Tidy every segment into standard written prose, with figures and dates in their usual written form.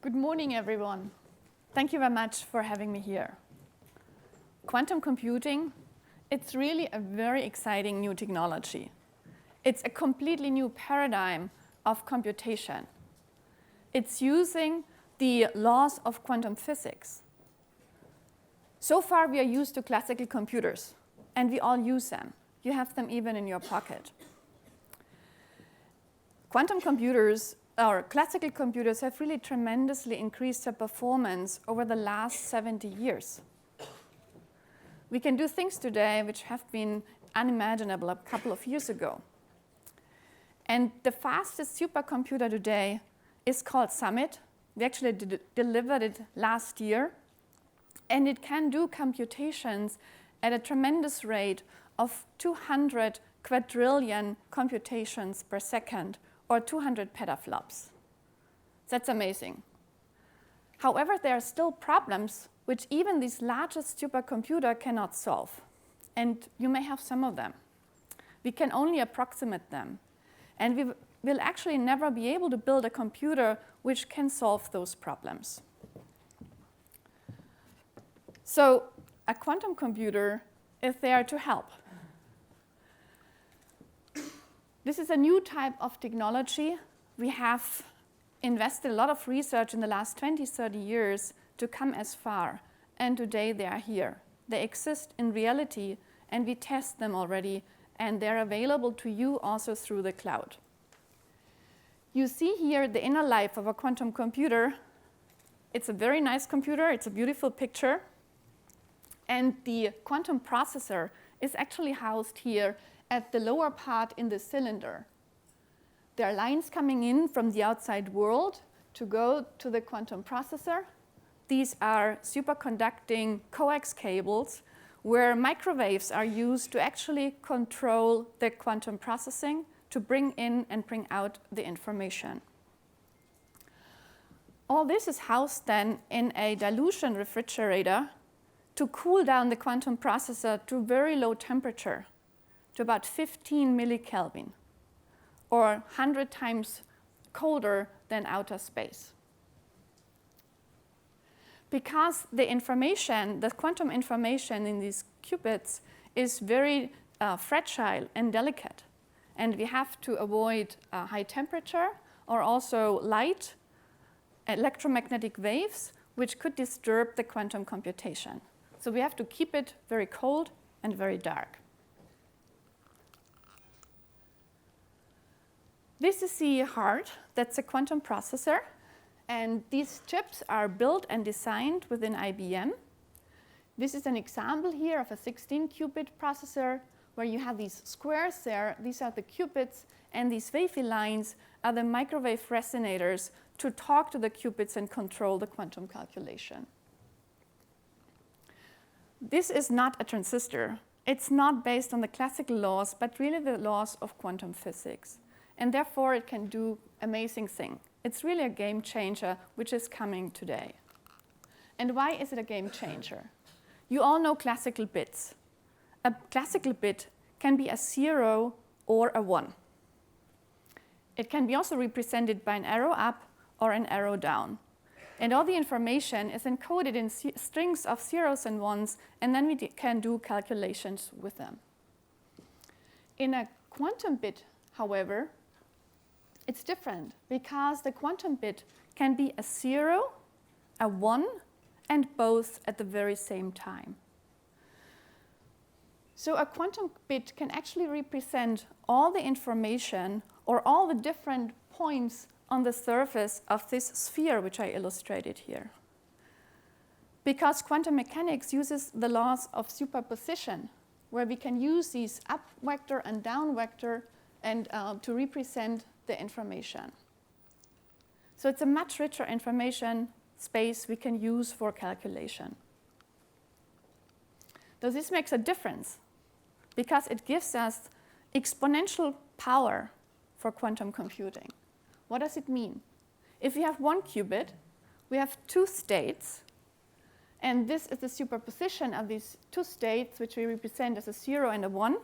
Good morning, everyone. Thank you very much for having me here. Quantum computing, it's really a very exciting new technology. It's a completely new paradigm of computation. It's using the laws of quantum physics. So far, we are used to classical computers, and we all use them. You have them even in your pocket. Quantum computers, or classical computers, have really tremendously increased their performance over the last 70 years. We can do things today which have been unimaginable a couple of years ago. And the fastest supercomputer today is called Summit. We actually delivered it last year. And it can do computations at a tremendous rate of 200 quadrillion computations per second, or 200 petaflops. That's amazing. However, there are still problems which even this largest supercomputer cannot solve. And you may have some of them. We can only approximate them. And we will actually never be able to build a computer which can solve those problems. So a quantum computer is there to help. This is a new type of technology. We have invested a lot of research in the last 20, 30 years to come as far. And today they are here. They exist in reality, and we test them already. And they're available to you also through the cloud. You see here the inner life of a quantum computer. It's a very nice computer. It's a beautiful picture. And the quantum processor is actually housed here at the lower part in the cylinder. There are lines coming in from the outside world to go to the quantum processor. These are superconducting coax cables where microwaves are used to actually control the quantum processing to bring in and bring out the information. All this is housed then in a dilution refrigerator to cool down the quantum processor to very low temperature, to about 15 millikelvin, or 100 times colder than outer space. Because the information, the quantum information in these qubits is very fragile and delicate, and we have to avoid high temperature or also light, electromagnetic waves, which could disturb the quantum computation. So we have to keep it very cold and very dark. This is the heart. That's a quantum processor. And these chips are built and designed within IBM. This is an example here of a 16-qubit processor where you have these squares there. These are the qubits, and these wavy lines are the microwave resonators to talk to the qubits and control the quantum calculation. This is not a transistor. It's not based on the classical laws, but really the laws of quantum physics. And therefore, it can do amazing things. It's really a game changer, which is coming today. And why is it a game changer? You all know classical bits. A classical bit can be a 0 or a 1. It can be also represented by an arrow up or an arrow down. And all the information is encoded in strings of zeros and ones, and then we can do calculations with them. In a quantum bit, however, it's different because the quantum bit can be a 0, a 1, and both at the very same time. So a quantum bit can actually represent all the information or all the different points on the surface of this sphere, which I illustrated here. Because quantum mechanics uses the laws of superposition, where we can use these up vector and down vector and to represent the information. So it's a much richer information space we can use for calculation. So this makes a difference because it gives us exponential power for quantum computing. What does it mean? If we have one qubit, we have two states, and this is the superposition of these two states, which we represent as a 0 and a 1,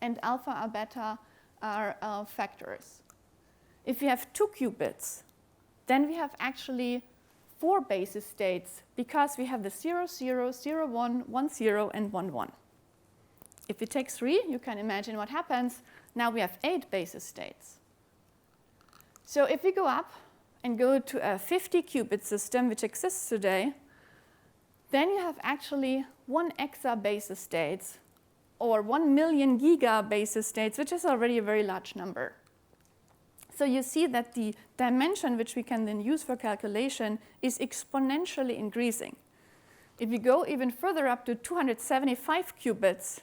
and alpha and beta are factors. If we have two qubits, then we have actually 4 basis states because we have the 0, 0, 0, 1, 1, 0, and 1, 1. If we take 3, you can imagine what happens. Now we have 8 basis states. So if we go up and go to a 50-qubit system, which exists today, then you have actually 1 exa basis states, or 1 million giga basis states, which is already a very large number. So you see that the dimension which we can then use for calculation is exponentially increasing. If you go even further up to 275 qubits,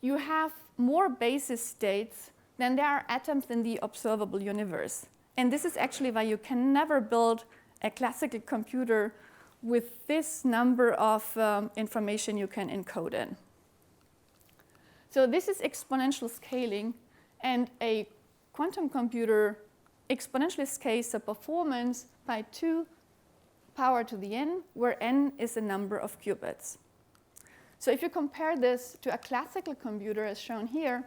you have more basis states than there are atoms in the observable universe. And this is actually why you can never build a classical computer with this number of information you can encode in. So this is exponential scaling, and a quantum computer exponentially scales the performance by 2 power to the n, where n is the number of qubits. So if you compare this to a classical computer, as shown here,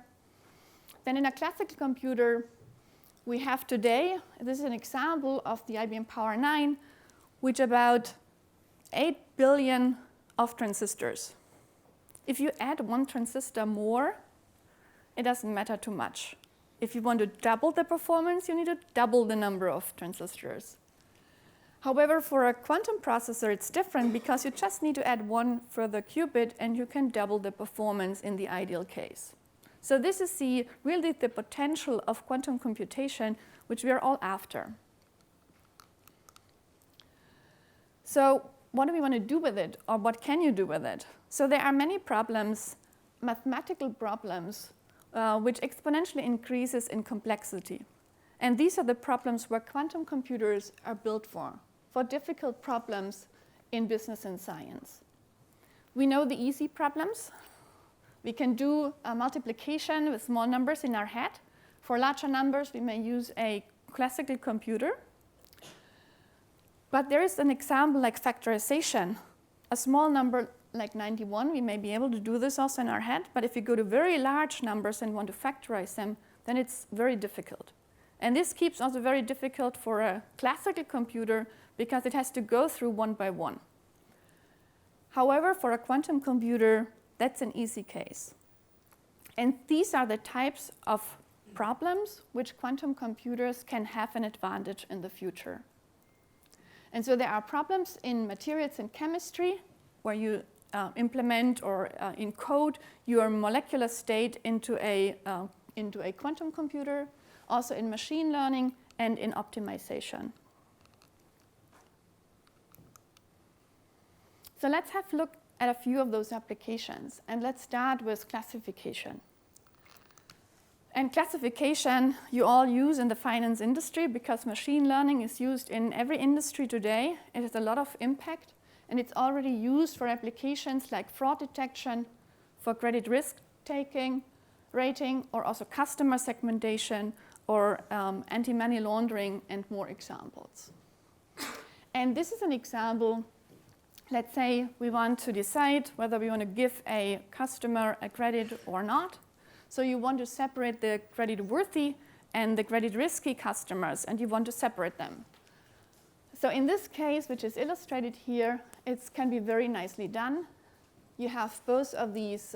then in a classical computer, we have today, this is an example of the IBM Power 9, which about 8 billion of transistors. If you add 1 transistor more, it doesn't matter too much. If you want to double the performance, you need to double the number of transistors. However, for a quantum processor, it's different because you just need to add 1 further qubit and you can double the performance in the ideal case. So this is really the potential of quantum computation, which we are all after. So what do we want to do with it, or what can you do with it? So there are many problems, mathematical problems, which exponentially increases in complexity. And these are the problems where quantum computers are built for difficult problems in business and science. We know the easy problems. We can do a multiplication with small numbers in our head. For larger numbers, we may use a classical computer. But there is an example like factorization. A small number like 91, we may be able to do this also in our head. But if you go to very large numbers and want to factorize them, then it's very difficult. And this keeps also very difficult for a classical computer because it has to go through 1 by 1. However, for a quantum computer, that's an easy case. And these are the types of problems which quantum computers can have an advantage in the future. And so there are problems in materials and chemistry where you implement or encode your molecular state into a quantum computer, also in machine learning and in optimization. So let's have a look at a few of those applications. And let's start with classification. And classification you all use in the finance industry because machine learning is used in every industry today. It has a lot of impact. And it's already used for applications like fraud detection, for credit risk taking, rating, or also customer segmentation, or anti-money laundering, and more examples. And this is an example. Let's say we want to decide whether we want to give a customer a credit or not. So you want to separate the credit-worthy and the credit-risky customers, and you want to separate them. So in this case, which is illustrated here, it can be very nicely done. You have both of these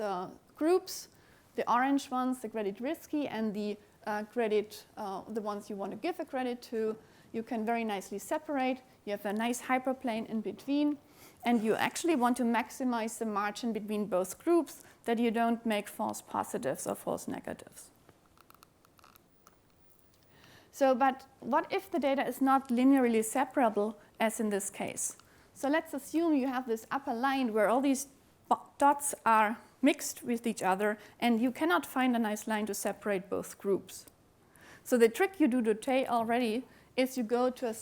groups, the orange ones, the credit-risky, and the the ones you want to give a credit to. You can very nicely separate. You have a nice hyperplane in between. And you actually want to maximize the margin between both groups that you don't make false positives or false negatives. So, but what if the data is not linearly separable, as in this case? So let's assume you have this upper line where all these dots are mixed with each other, and you cannot find a nice line to separate both groups. So the trick you do today already is you go to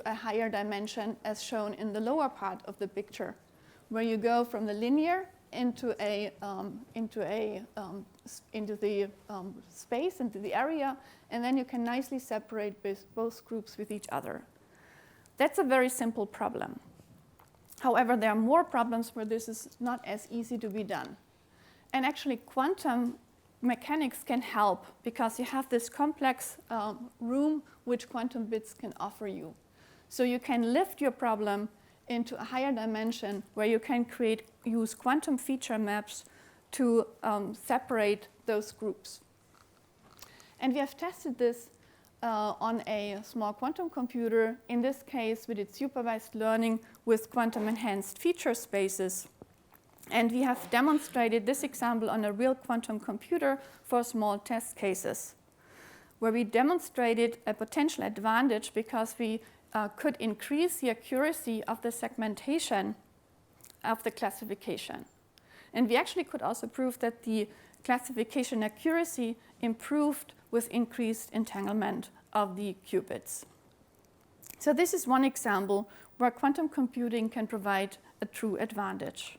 a higher dimension, as shown in the lower part of the picture, where you go from the linear into the space, into the area, and then you can nicely separate both groups with each other. That's a very simple problem. However, there are more problems where this is not as easy to be done. And actually, quantum mechanics can help because you have this complex room which quantum bits can offer you. So you can lift your problem into a higher dimension where you can use quantum feature maps to separate those groups. And we have tested this on a small quantum computer. In this case, we did supervised learning with quantum enhanced feature spaces. And we have demonstrated this example on a real quantum computer for small test cases, where we demonstrated a potential advantage because we could increase the accuracy of the segmentation of the classification. And we actually could also prove that the classification accuracy improved with increased entanglement of the qubits. So this is one example where quantum computing can provide a true advantage.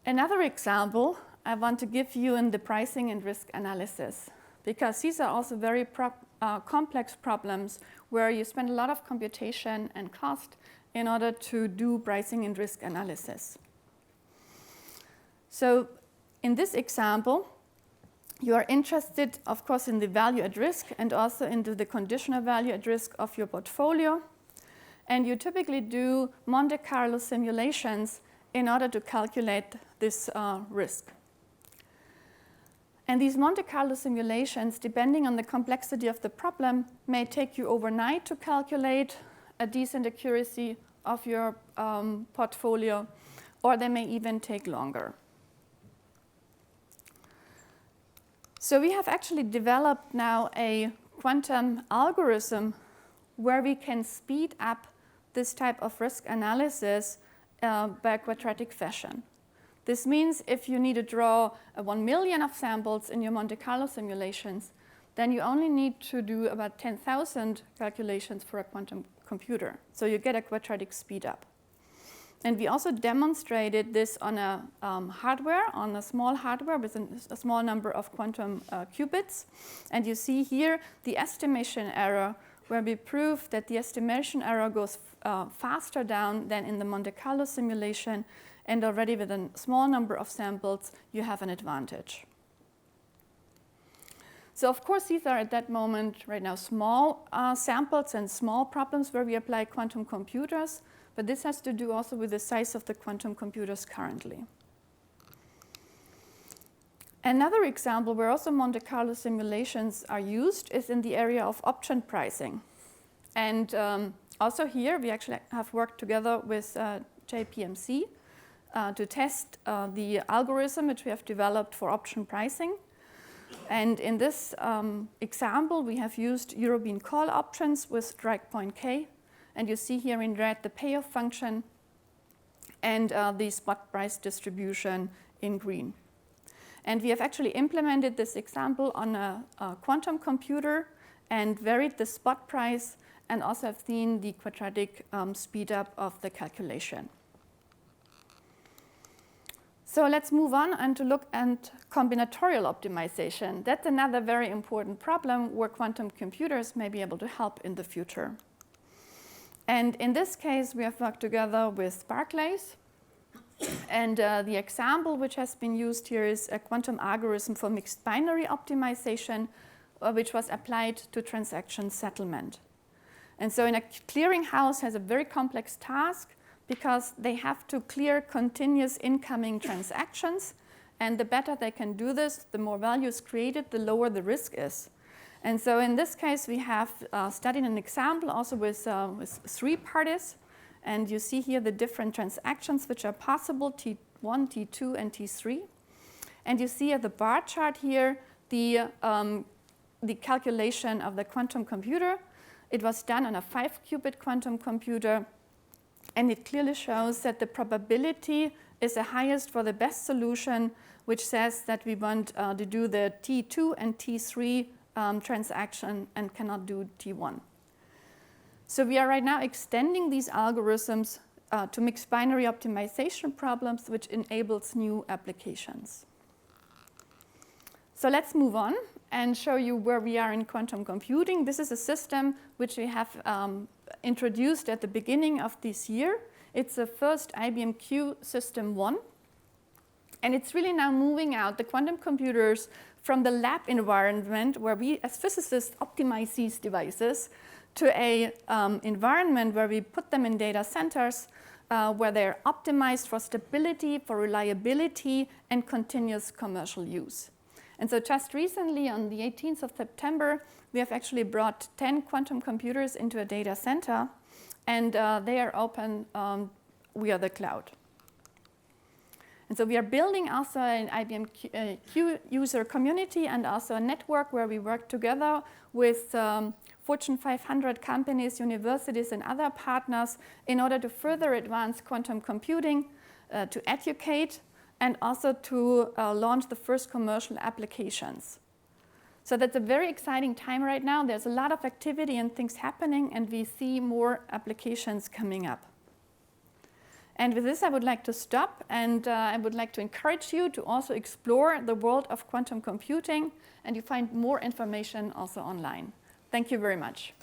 Another example I want to give you in the pricing and risk analysis, because these are also very complex problems where you spend a lot of computation and cost in order to do pricing and risk analysis. So in this example, you are interested, of course, in the value at risk and also into the conditional value at risk of your portfolio. And you typically do Monte Carlo simulations in order to calculate this risk. And these Monte Carlo simulations, depending on the complexity of the problem, may take you overnight to calculate a decent accuracy of your portfolio, or they may even take longer. So we have actually developed now a quantum algorithm where we can speed up this type of risk analysis by a quadratic fashion. This means if you need to draw 1 million of samples in your Monte Carlo simulations, then you only need to do about 10,000 calculations for a quantum computer. So you get a quadratic speed up. And we also demonstrated this on a on a small hardware with a small number of quantum qubits. And you see here the estimation error, where we prove that the estimation error goes faster down than in the Monte Carlo simulation. And already with a small number of samples, you have an advantage. So of course, these are at that moment right now small samples and small problems where we apply quantum computers. But this has to do also with the size of the quantum computers currently. Another example where also Monte Carlo simulations are used is in the area of option pricing. And also here, we actually have worked together with JPMC to test the algorithm which we have developed for option pricing. And in this example, we have used European call options with strike point K. And you see here in red the payoff function and the spot price distribution in green. And we have actually implemented this example on a quantum computer and varied the spot price and also have seen the quadratic speed up of the calculation. So let's move on and to look at combinatorial optimization. That's another very important problem where quantum computers may be able to help in the future. And in this case, we have worked together with Barclays. And the example which has been used here is a quantum algorithm for mixed binary optimization, which was applied to transaction settlement. And so a clearinghouse has a very complex task because they have to clear continuous incoming transactions. And the better they can do this, the more value is created, the lower the risk is. And so in this case, we have studied an example also with 3 parties. And you see here the different transactions which are possible, T1, T2, and T3. And you see at the bar chart here the calculation of the quantum computer. It was done on a 5-qubit quantum computer. And it clearly shows that the probability is the highest for the best solution, which says that we want to do the T2 and T3 transaction and cannot do T1. So we are right now extending these algorithms to mixed binary optimization problems, which enables new applications. So let's move on and show you where we are in quantum computing. This is a system which we have introduced at the beginning of this year. It's the first IBM Q System 1. And it's really now moving out the quantum computers from the lab environment where we as physicists optimize these devices to a environment where we put them in data centers where they're optimized for stability, for reliability, and continuous commercial use. And so just recently, on the 18th of September, we have actually brought 10 quantum computers into a data center, and they are open via the cloud. And so we are building also an IBM Q user community and also a network where we work together with Fortune 500 companies, universities, and other partners in order to further advance quantum computing, to educate, and also to launch the first commercial applications. So that's a very exciting time right now. There's a lot of activity and things happening, and we see more applications coming up. And with this, I would like to stop, and I would like to encourage you to also explore the world of quantum computing, and you find more information also online. Thank you very much.